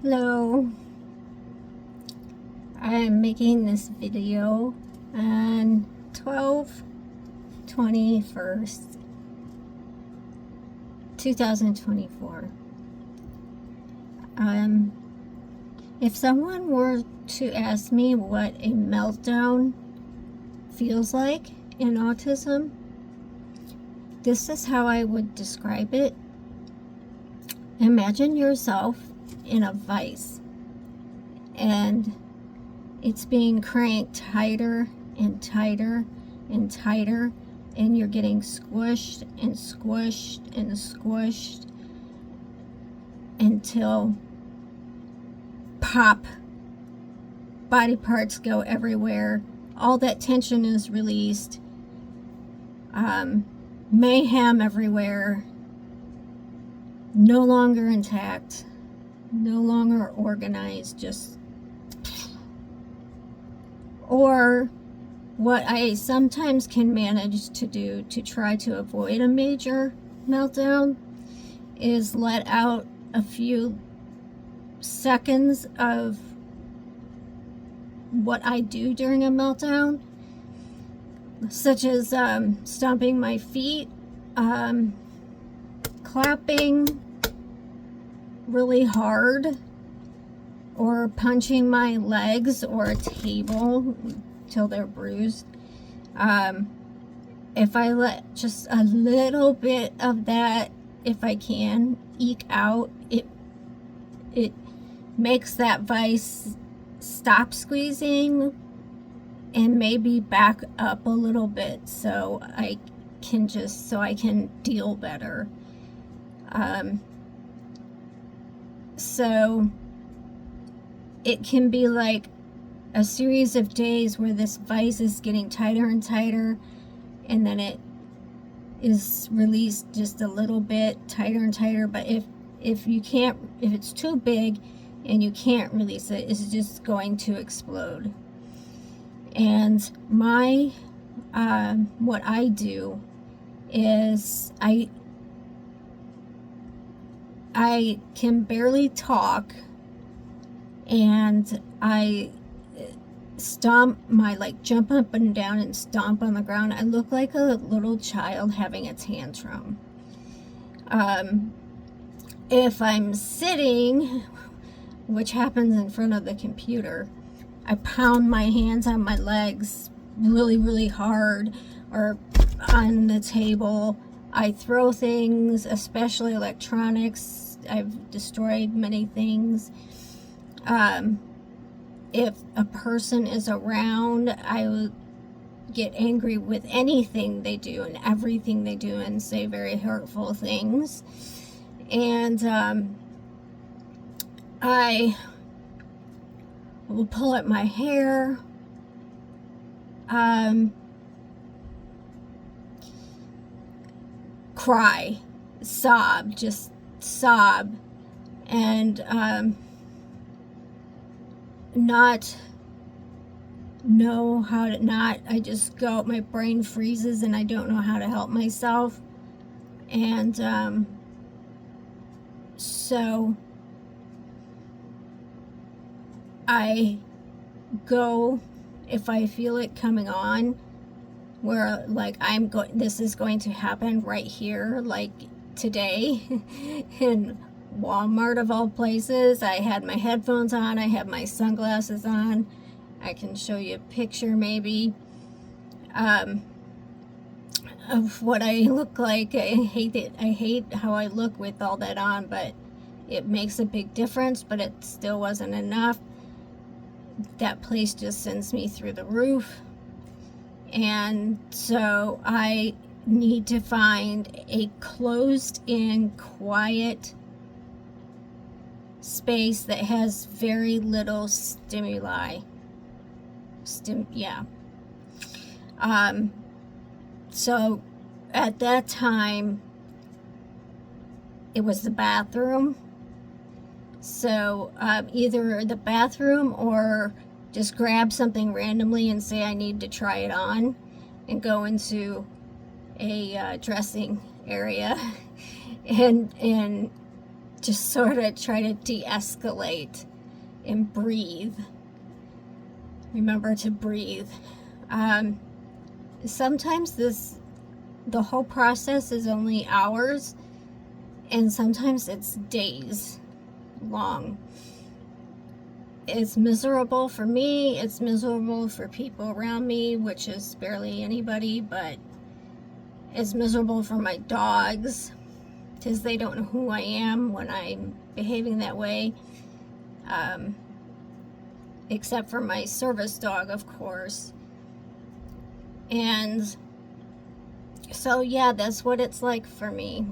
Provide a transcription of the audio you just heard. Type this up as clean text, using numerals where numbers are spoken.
Hello, I'm making this video on 12/21st, 2024. If someone were to ask me what a meltdown feels like in autism, this is how I would describe it. Imagine yourself in a vice, and it's being cranked tighter and tighter and tighter, and you're getting squished and squished and squished until pop, body parts go everywhere, all that tension is released, mayhem everywhere, no longer intact, no longer organized, just. Or what I sometimes can manage to do to try to avoid a major meltdown is let out a few seconds of what I do during a meltdown, such as stomping my feet, clapping really hard, or punching my legs or a table till they're bruised. If I let just a little bit of that, if I can, eke out, it makes that vice stop squeezing and maybe back up a little bit, so I can deal better. So it can be like a series of days where this vice is getting tighter and tighter, and then it is released just a little bit tighter and tighter. But if it's too big and you can't release it, it's just going to explode. And what I do is I can barely talk, and I jump up and down and stomp on the ground. I look like a little child having a tantrum. If I'm sitting, which happens in front of the computer, I pound my hands on my legs really, really hard, or on the table. I throw things, especially electronics. I've destroyed many things. If a person is around, I will get angry with anything they do and everything they do, and say very hurtful things. And I will pull at my hair, cry, just sob, and not know how to I just go, my brain freezes and I don't know how to help myself. And so I go, if I feel it coming on, where like this is going to happen right here, like today in Walmart of all places. I had my headphones on, I have my sunglasses on. I can show you a picture maybe of what I look like. I hate it. I hate how I look with all that on, but it makes a big difference. But it still wasn't enough. That place just sends me through the roof. And so I need to find a closed-in, quiet space that has very little stimuli. So at that time, it was the bathroom. So either the bathroom, or just grab something randomly and say I need to try it on, and go into a dressing area and just sort of try to de-escalate and breathe. Remember to breathe. Sometimes the whole process is only hours, and sometimes it's days long. It's miserable for me, it's miserable for people around me, which is barely anybody, but it's miserable for my dogs, because they don't know who I am when I'm behaving that way. Except for my service dog, of course. And so, yeah, that's what it's like for me.